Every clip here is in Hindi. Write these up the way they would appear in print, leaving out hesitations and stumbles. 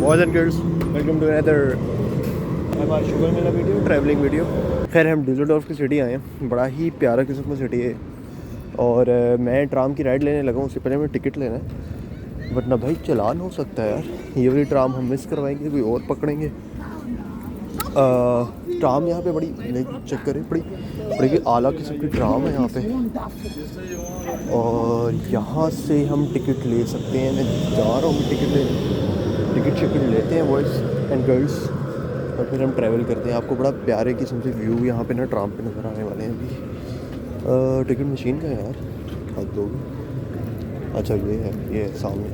Boys and girls, welcome to another हमारा Sugar Mela video, travelling video. खैर हम डुससेलडोर्फ की सिटी आए हैं, बड़ा ही प्यारा किस्म की सिटी है। और मैं ट्राम की राइड लेने लगा हूँ, उससे पहले मैं टिकट लेना है, वरना भाई चालान हो सकता है यार। ये वाली ट्राम हम मिस करवाएंगे, कोई और पकड़ेंगे। ट्राम यहाँ पे बड़ी चेक करें, बड़ी आला किस्म की ट्राम है यहाँ पे। और यहाँ से हम टिकट ले सकते हैं। मैं जा रहा हूँ टिकट लेते हैं बॉयज़ एंड गर्ल्स, और फिर हम ट्रैवल करते हैं। आपको बड़ा प्यारे किस्म से व्यू यहाँ पे ना ट्राम पे नज़र आने वाले हैं अभी। टिकट मशीन का है यार, हाथ दोगे? अच्छा ये है सामने।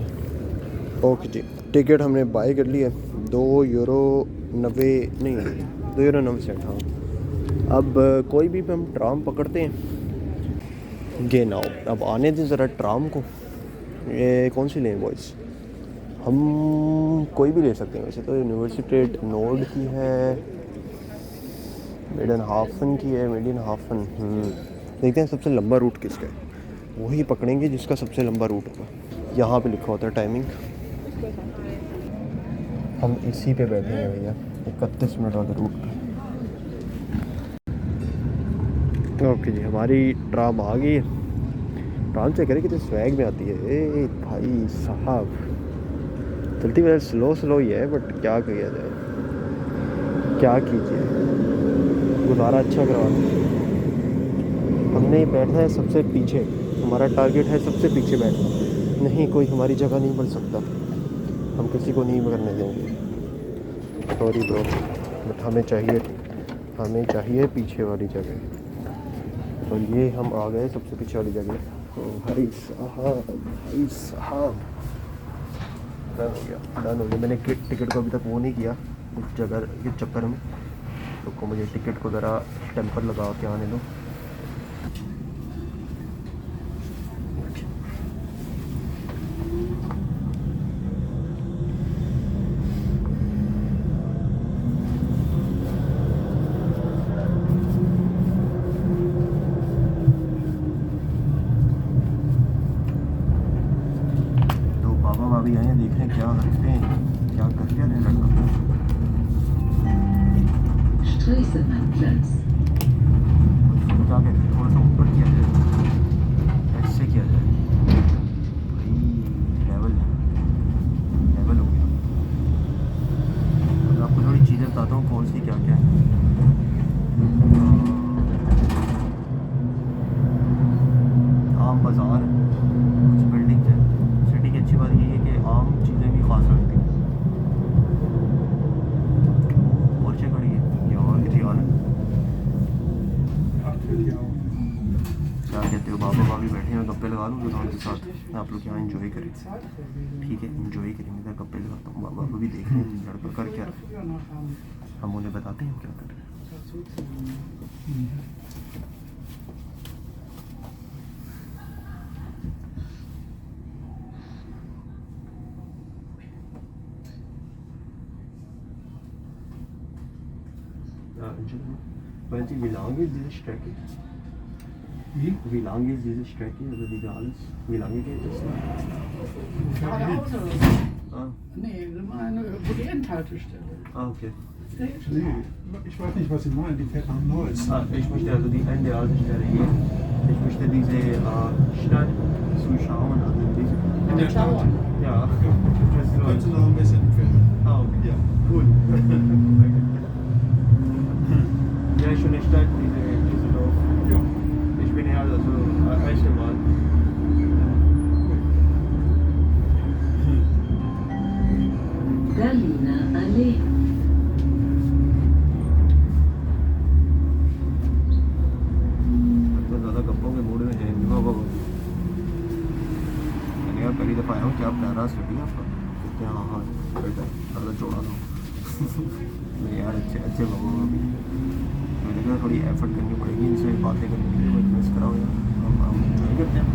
ओके जी, टिकट हमने बाय कर ली है। €2.90 नहीं, €2.90। हाँ, अब कोई भी हम ट्राम पकड़ते हैं। गे नाउ, अब आने दें ज़रा ट्राम को। ये कौन सी लें बॉयज़? हम कोई भी ले सकते हैं वैसे तो। यूनिवर्सिटी नोड की है, मेडनहाफन की है। मेडनहाफन देखते हैं सबसे लंबा रूट किसका है, वही पकड़ेंगे जिसका सबसे लंबा रूट होगा। यहाँ पे लिखा होता है टाइमिंग। हम इसी पे बैठेंगे भैया, 31 मिनट वाले रूट पे। ओके जी, हमारी ट्राम आ गई है। ट्राम चेक करें कितने स्वैग में आती है। ए भाई साहब, चलती वैसे स्लो ही है, बट क्या किया जाए, क्या कीजिए, गुजारा अच्छा करवा। हमने बैठा है सबसे पीछे, हमारा टारगेट है सबसे पीछे बैठना। नहीं, कोई हमारी जगह नहीं बन सकता, हम किसी को नहीं करने देंगे। सॉरी ब्रो, बट हमें चाहिए पीछे वाली जगह। और ये हम आ गए सबसे पीछे वाली जगह। भाई साहब, डन हो गया। मैंने टिकट को अभी तक वो नहीं किया इस जगह के चक्कर में। तो मुझे टिकट को ज़रा टेम्पर लगा के आने दो। अभी आए हैं, देख रहे हैं क्या करते हैं, क्या कर क्या रहे हैं लड़का। क्या कहते हैं, थोड़ा सा ऊपर किया जाए, ऐसे किया जाए भाई। लेवल हो गया। मैं आपको थोड़ी चीज़ें बताता हूँ कौन सी क्या क्या है। आम बाज़ार है, कुछ बिल्डिंग्स हैं। सिटी की अच्छी बात ये है कि आम चीज़ें भी खा सकती हैं। पोर्चे खड़ी है यार, कितनी आनंद। क्या कहते हो, बाबा भाभी बैठे हैं, गप्पे लगा लूँ तो उनके साथ आप लोग यहाँ एंजॉय करें। ठीक है, एंजॉय करेंगे, मैं गप्पे लगाता हूँ। बाबा भाभी देख रहे हैं लड़का कर क्या रहा है, हम उन्हें बताते हैं क्या कर रहे हैं। Weil sie, wie lang ist diese Strecke? Wie lang ist diese Strecke, also diese alles? Wie lange geht das? Nee, wo die Endhaltestelle. Okay. Nee, ich weiß nicht, was Sie meinen, die fährt nach Neuss. Ich möchte also die Endhaltestelle hier. Ich möchte diese Stadt zuschauen, also diese. In der Stadt? Ja. Können Sie noch ein bisschen entfernen? Okay. Ja. Gut. Ja, schon eine Stadt, diese Dorf. Ja. Ich bin hier also erste Mal. Galina Allee. तो ज़्यादा गप्पों के मूड में है नहीं बाबा। मैंने यार पहली दफ़ा आया हूँ, क्या प्यारा सिटी है आपका, क्या हाँ बेटा ज़्यादा चौड़ा था। नहीं यार, अच्छे बाबा अभी मैंने कहा थोड़ी एफर्ट करनी पड़ेगी इनसे बातें करने के लिए, बट मिस कराओ यार, हम एंजॉय करते हैं।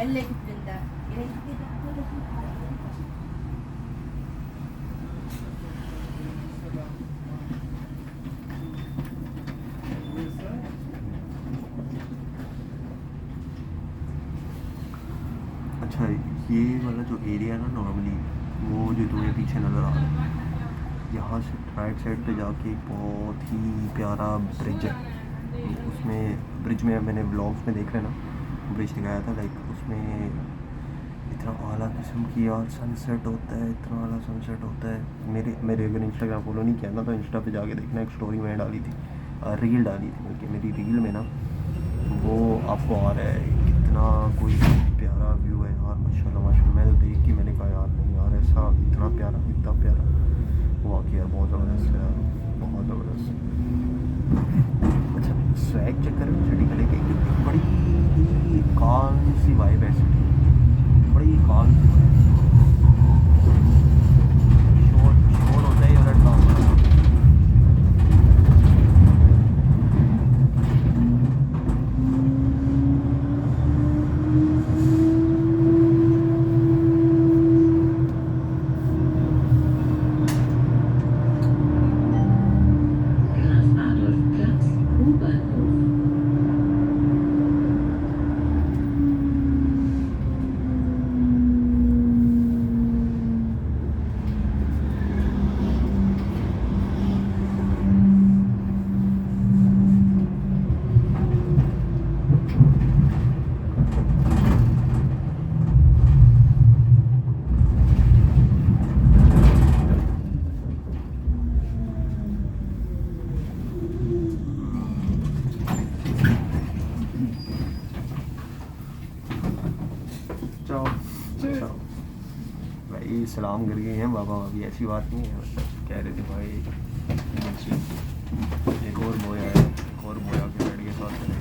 L che prenda. अच्छा, ये वाला जो एरिया है ना, नॉर्मली वो जो तुम्हें पीछे नज़र आ रहा है, यहाँ से राइट साइड पे जाके एक बहुत ही प्यारा ब्रिज है। उसमें ब्रिज में मैंने व्लॉग्स में देख रहे ना, ब्रिज दिखाया था, लाइक उसमें इतना आला किस्म की यार सनसेट होता है, इतना आला सनसेट होता है। मेरे अगर इंस्टाग्राम फॉलो नहीं किया ना तो इंस्टा पे जाके देखना, एक स्टोरी मैंने डाली थी, रील डाली थी, बल्कि मेरी रील में ना वो आपको आ रहा है, कितना कोई प्यारा व्यू है यार, माशाल्लाह माशाल्लाह। मैं तो देख के मैंने कहा यार नहीं यार, ऐसा इतना प्यारा वाकई यार, बहुत ज़बरदस्त है यार, बहुत ज़बरदस्त। अच्छा, स्वैग चेक करें सिटी का, लेके बड़ी ही काम सी वाइब है सिटी, बड़ी ही काम सी वाइब। शोर होता है यार काम। भाई सलाम कर गए हैं बाबा, अभी ऐसी बात नहीं है, मतलब कह रहे थे भाई एक और बॉय आया, एक और बॉय आके बैठ के साथ चले।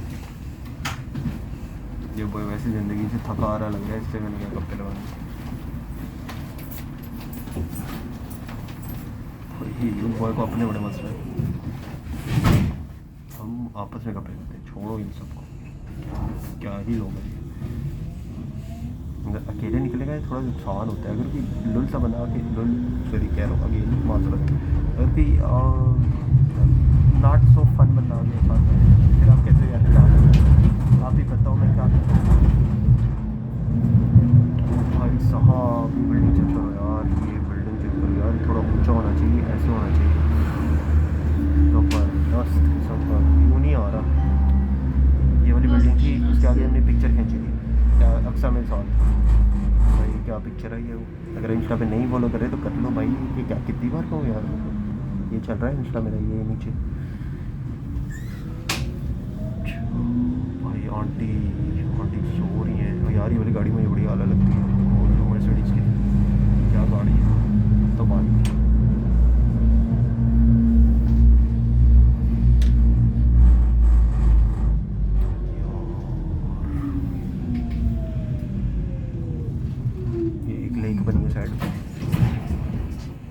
ये बॉय वैसे ज़िंदगी से थका आ रहा लग रहा है, इससे मैंने क्या कपड़े लगाने, उस बॉय को अपने बड़े मसले हैं, हम आपस में कपड़े लेते हैं, छोड़ो इन सबको, क्या ही लोग हैं। अगर अकेले निकलेगा थोड़ा नुकसान होता है, अगर कोई लुल सा बना के सॉरी कह रहा हूँ अकेले माजरत, अगर कोई नॉट सो फन बंदा आगे साथ में, फिर आप कैसे जाते हैं, आप ही पता हो मैं क्या करता हूँ। भाई साहब ये बिल्डिंग चेक करो यार, ये बिल्डिंग चेक करो यार, थोड़ा ऊंचा होना चाहिए, ऐसे होना चाहिए, ज़बरदस्त सब यूँ नहीं आ रहा। ये वाली बिल्डिंग थी, उसके आगे हमने पिक्चर खींची थी अक्सर मेरे साथ, भाई क्या पिक्चर है ये। वो अगर इंस्टा पे नहीं फॉलो करे तो कर लो भाई, ये क्या कितनी बार कहूँ यार, ये चल रहा है इंस्टा मेरा, ये नीचे भाई आंटी सो रही है यार। ये वाली गाड़ी मुझे बड़ी आला लगती है, मर्सिडीज की, क्या गाड़ी है तो बात। बनी है साइड में,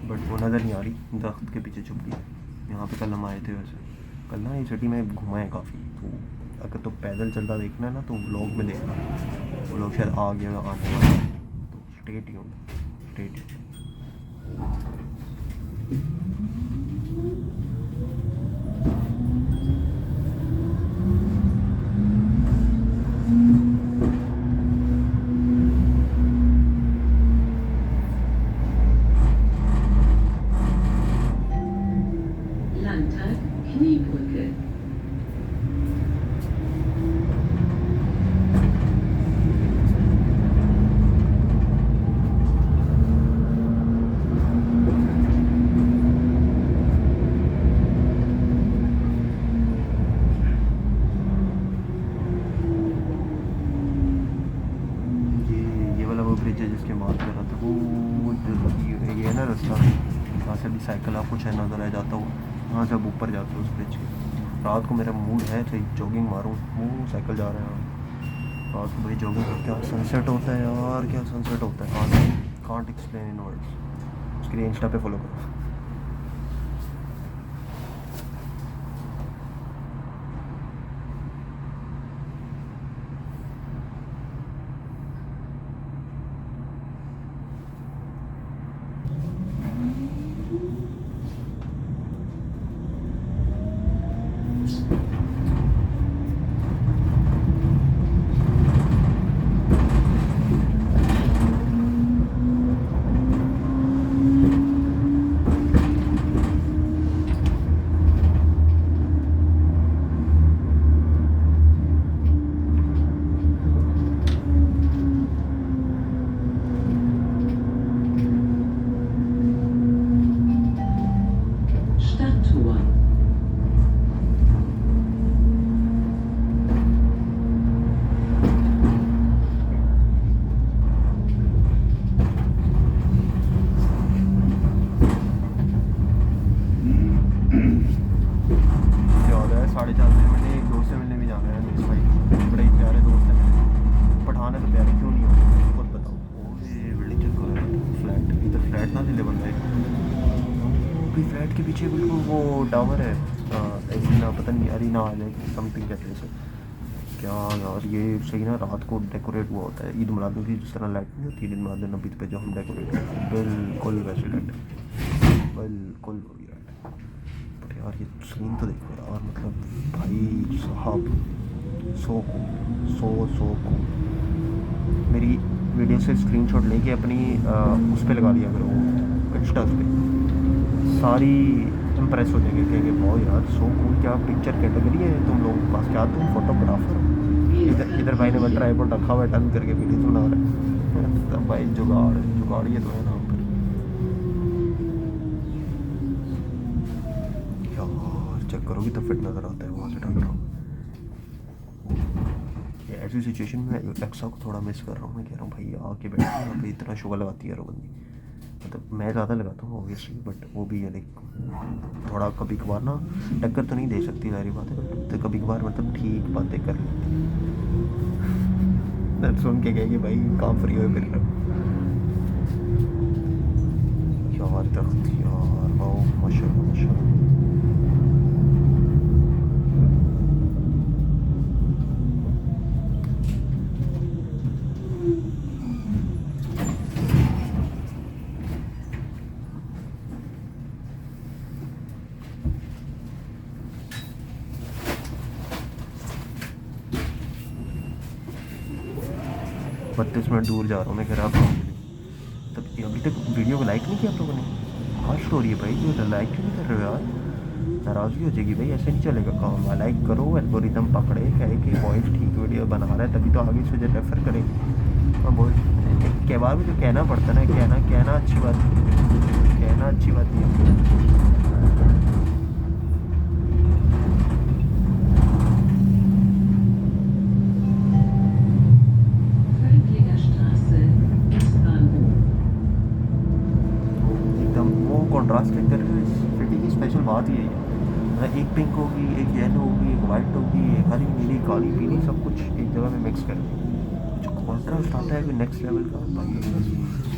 बट वो नज़र नहीं आ रही, दरख्त के पीछे छुप गई। यहाँ पे कल हम आए थे, वैसे कल ना ये सिटी में घुमा है काफ़ी, तो अगर तो पैदल चलता देखना है ना तो व्लॉग में देखना, वो लोग शायद आ गया आने वाले, तो स्टे ट्यून्ड। ब्रिज है जिसके बात कर रहा था, वो ये है ना रास्ता, यहाँ से भी साइकिल आपको शायद नज़र आ जाता हो, वहाँ से अब ऊपर जाते हो उस ब्रिज के। रात को मेरा मूड है तो जॉगिंग मारूँ, वो साइकिल जा रहा है रात को भाई जॉगिंग करके। क्या सनसेट होता है यार, क्या सनसेट होता है, कांट एक्सप्लेन इन वर्ड्स। उसके लिए इंस्टा पे फॉलो करो। है तो प्यारे क्यों नहीं होंगे, खुद बताओ। ओए बिल्डिंग चेक करो, फ्लैट, इधर फ्लैट ना ले बंदा भी, फ्लैट के पीछे बिल्कुल वो टावर है, एरिना, पता नहीं एरिना आ जाए समथिंग कहते हैं सर। क्या यार ये सही ना, रात को डेकोरेट हुआ होता है ईद मिलाद की जिस तरह लाइट नहीं होती ईद मिलाद नबी पे जो हम डेकोरेट करते हैं, बिल्कुल वैसे लाइट, बिल्कुल वही लाइट। बट यार ये सीन तो देखो यार, मतलब भाई साहब, सो को मेरी वीडियो से स्क्रीनशॉट लेके अपनी उस पर लगा दिया करो, इंस्टा पे, सारी इम्प्रेस हो जाएंगे, कहेंगे बहुत यार सो कूल, क्या पिक्चर कैटेगरी है तुम लोगों के पास, क्या तुम फोटोग्राफर हो। इधर भाई ने मैं ट्राइपॉड रखा हुआ है, टर्न करके वीडियो बना रहा है। तब भाई जुगाड़ ये तो है ना पर यार चेक करो कितना फिट नज़र आता है वहाँ से टर्न रहा हूँ। ऐसी सिचुएशन में एक्सा को थोड़ा मिस कर रहा हूँ, मैं कह रहा हूँ भाई आके बैठ यहाँ पे इतना शोभा लगाती है बंदी, मतलब मैं ज़्यादा लगाता हूँ ऑब्वियसली, बट वो भी है लाइक थोड़ा कभी कभार ना टक्कर तो नहीं दे सकती सारी बातें, बट तो कभी कभार मतलब ठीक बातें कर लेती है। सुन के कहेंगे भाई काम फ्री हो फिर यार दख्त यार, वाओ माशाल्लाह माशाल्लाह। बत्तीस मिनट दूर जा रहा हूँ मैं, कह रहा तब अभी तक वीडियो को लाइक नहीं किया आप लोगों ने, हाँ स्टोरी है भाई, जो लाइक क्यों नहीं कर रहे हो यार, नाराज़गी हो जाएगी भाई, ऐसे नहीं चलेगा काम, लाइक करो, एल्गोरिदम पकड़े, कहे कि वॉइस ठीक वीडियो बना रहा है तभी तो आगे से मुझे रेफर करेंगे। और वॉइस के बाद भी तो कहना पड़ता है ना, कहना अच्छी बात, कहना अच्छी बात नहीं है। कॉन्ट्रास्ट कर रहे हो, इस सिटी की स्पेशल बात ही है, एक पिंक होगी, एक येलो होगी, एक वाइट होगी, एक हरी नीली काली पीली, सब कुछ एक जगह में मिक्स कर जो कॉन्ट्रास्ट आता है नेक्स्ट लेवल का भाई।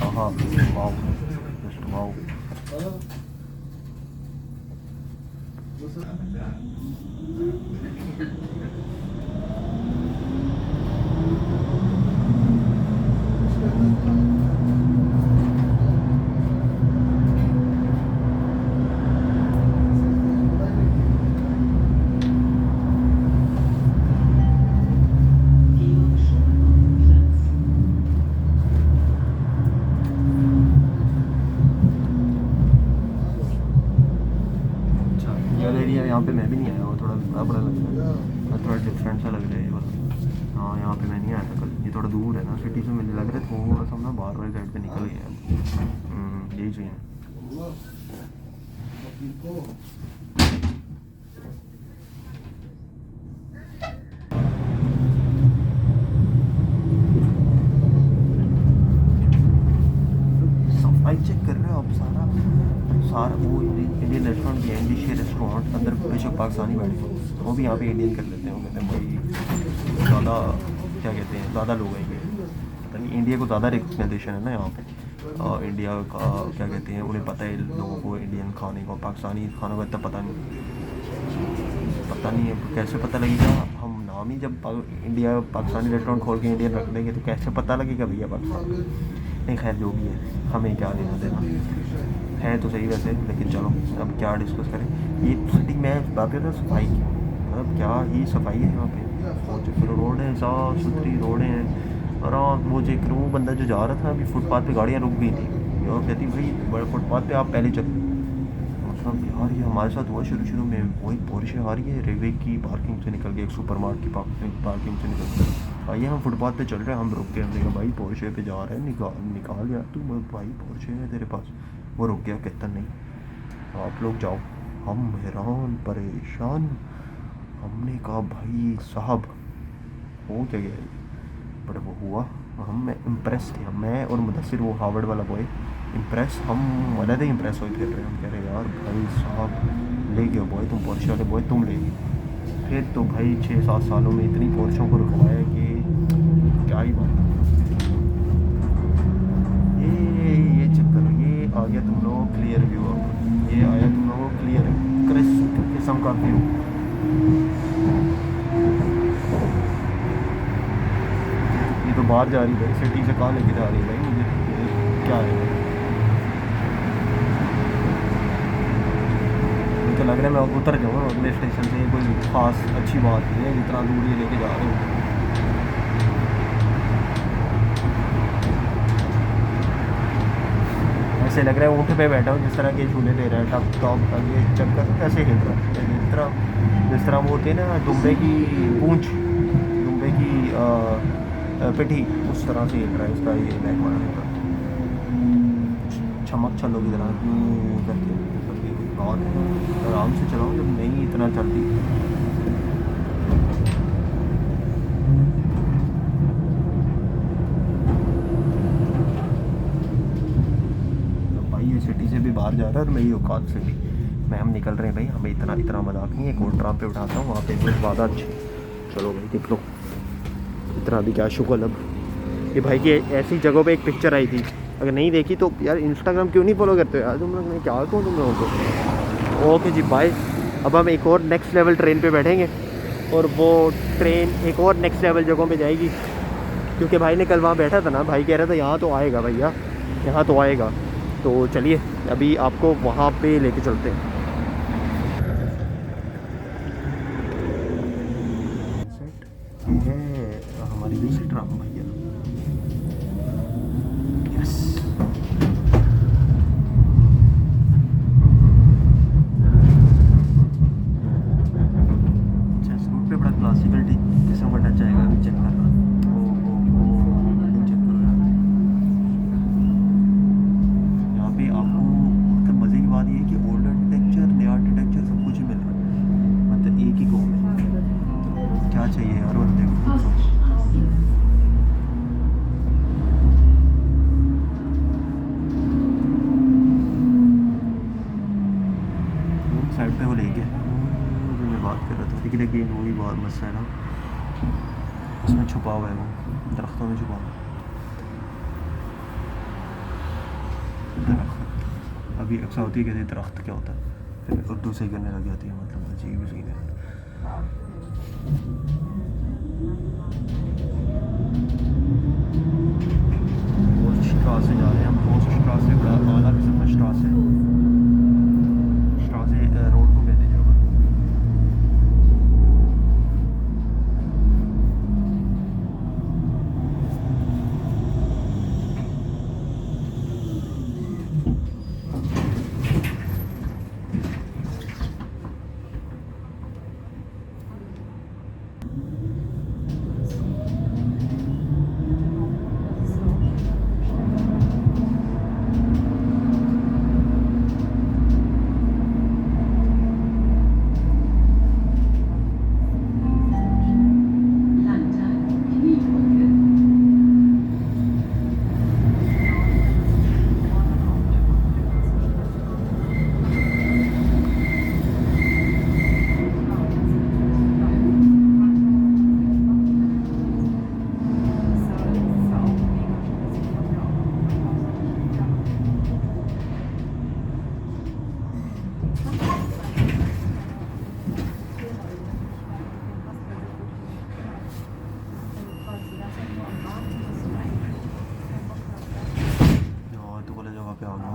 हाँ वाओ, जस्ट वाओ। यहाँ पे मैं भी नहीं आया हूँ, थोड़ा बड़ा लग रहा है, थोड़ा डिफरेंट सा लग रहा है ये वाला। हाँ यहाँ पे मैं नहीं आया था कल, ये थोड़ा दूर है ना सिटी से, मुझे लग रहा है थोड़ा सा ना बाहर वाली साइड पे निकल गया, यही चाहिए। सफाई चेक कर रहे हो आप, सारा वो इंडियन रेस्टोरेंट भी है, इंडिश रेस्टोरेंट, अंदर बेशक पाकिस्तानी बैठे वो भी यहाँ पे इंडियन कर लेते हैं, वो कहते हैं भाई ज़्यादा क्या कहते हैं, ज़्यादा लोग आएंगे, पता नहीं इंडिया को ज़्यादा रिकमेंडेशन है ना यहाँ पे, इंडिया का क्या कहते हैं, उन्हें पता है लोगों को इंडियन खाने को, पाकिस्तानी खाने का इतना पता नहीं है, कैसे पता लगेगा, हम नाम ही जब इंडिया पाकिस्तानी रेस्टोरेंट खोल के इंडियन रख देंगे तो कैसे पता लगेगा भैया पाकिस्तान। नहीं खैर जो भी है, हमें क्या लेना देना है तो सही वैसे, लेकिन चलो अब क्या डिस्कस करें। ये सिटी में बात करें सफाई की, मतलब क्या ही सफाई है यहाँ पे, रोड है, साफ़ सुथरी रोडें हैं, और वो वो बंदा जो जा रहा था अभी फुटपाथ पे गाड़ियाँ रुक गई थी, और कहती भाई बड़े फुटपाथ पे आप पहले चल, मतलब यार ये हमारे साथ हुआ शुरू में, वही पोर्शे आ रही है रेलवे की पार्किंग से निकल के, एक सुपर मार्केट की पार्किंग से निकल के, भाई हम फुटपाथ पे चल रहे हैं, हम रुक के, हमने कहा भाई पोर्शे पे जा रहे हैं, निकाल यार तू, भाई पोर्शे है तेरे पास, वो रुक गया, कहता नहीं आप लोग जाओ, हम हैरान परेशान, हमने कहा भाई साहब हो क्या गया, बट वो हुआ, हम इम्प्रेस थे, मैं और मुदस्सिर वो हार्वर्ड वाला बॉय इम्प्रेस, हम अलग ही इम्प्रेस हो फिर रहे, हम कह रहे यार भाई साहब ले गए बॉय, तुम पोर्शे वाले बॉय तुम ले गए, फिर तो भाई 6-7 सालों में इतनी पोर्शों को रुकवाया कि क्या ही बात। गया तुम लोगों को क्लियर व्यू। अब ये आया तुम लोगों को क्लियर क्रिस्प किस्म का व्यू। ये तो बाहर जा रही है सिटी से, कहाँ लेके जा रही है भाई मुझे? क्या है, मुझे तो लग रहा है मैं उतर जाऊँगा अगले स्टेशन से। कोई ख़ास अच्छी बात नहीं है, जितना दूर ये लेके जा रहे हैं। ऐसे लग रहा है ऊँट पे बैठा हूँ, जिस तरह के झूले ले रहा है टप टॉप का। ये चक्कर कैसे हिल रहा है, जिस तरह वो होती है ना दुम्बे की पूंछ, दुम्बे की पिठी, उस तरह से हिल रहा है इसका ये बैक मारने का। चमक चलो की तरह करके बहुत आराम से चलाऊँ जब नहीं इतना चलती। सिटी से भी बाहर जा रहा है और मेरी औकात से भी मैं, हम निकल रहे हैं भाई। हमें इतना मजाक नहीं है। कोल्ड ट्राम पे उठाता हूँ, वहाँ पे कुछ ज़्यादा अच्छे। चलो भाई देख लो, इतना भी क्या शुक्र। अब ये भाई की ऐसी जगहों पे एक पिक्चर आई थी, अगर नहीं देखी तो यार इंस्टाग्राम क्यों नहीं फॉलो करते हो यार तुम लोग? मैं क्या कहूँ तुम लोगों को। ओके जी बाय। अब हम एक और नेक्स्ट लेवल ट्रेन पे बैठेंगे और वो ट्रेन एक और नेक्स्ट लेवल जगहों पे जाएगी, क्योंकि भाई ने कल वहाँ बैठा था ना, भाई कह रहा था यहाँ तो आएगा भैया, यहाँ तो आएगा। तो चलिए अभी आपको वहाँ पे लेके चलते हैं। हमारी दूसरी ट्राम भैया। यस अच्छा, इस रूट पे बड़ा क्लासिकल किस्म का टच आएगा। अभी चेक कर रहा चाहिए यार बंदे को। साइड पे वो ले गया, मैं बात कर रहा था। लेकिन वही बहुत मसला है ना, उसमें छुपा हुआ है, वो दरख्तों में छुपा हुआ दरख्त। अभी अक्सर होती है कहते दरख्त क्या होता है, फिर उर्दू से करने लग जाती है, मतलब अजीब सीन है। स्ट्रासे जा रहे हैं हम। पोस्ट स्ट्रासे बड़ा आला किस्म का स्ट्रासे रोड को कहते हैं।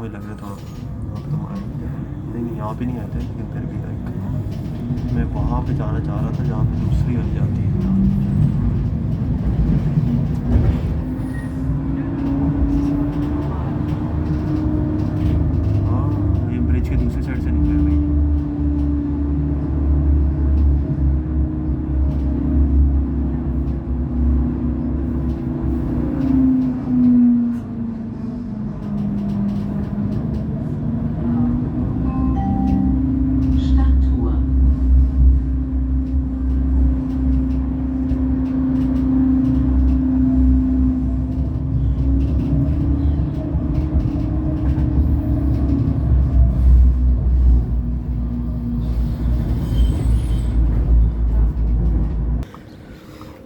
वही लग रहा था यहाँ पे। तो नहीं यहाँ पे नहीं आते, लेकिन फिर भी लाइक मैं वहाँ पे जाना चाह रहा था जहाँ पे दूसरी बन जाती है। हाँ ये ब्रिज के दूसरी साइड से निकले भाई।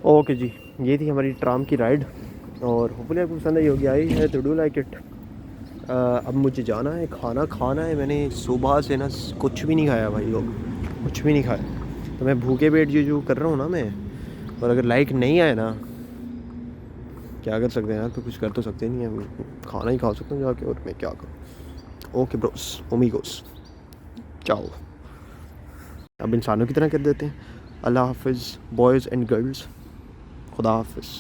ओके जी, ये थी हमारी ट्राम की राइड और होपफुली आपको पसंद आई होगी। आई है तो डू लाइक इट। अब मुझे जाना है, खाना खाना है। मैंने सुबह से ना कुछ भी नहीं खाया भाई लोग, कुछ भी नहीं खाया। तो मैं भूखे पेट जो कर रहा हूँ ना मैं, और अगर लाइक नहीं आए ना, क्या कर सकते हैं यार, तो कुछ कर तो सकते नहीं हैं, खाना ही खा सकता हूँ जाके, और मैं क्या करूँ। ओके ब्रोस, ओमिगोस, चाओ। अब इंसानों की तरह कर देते हैं। अल्लाह हाफिज़ बॉयज़ एंड गर्ल्स, खुदा हाफिज़।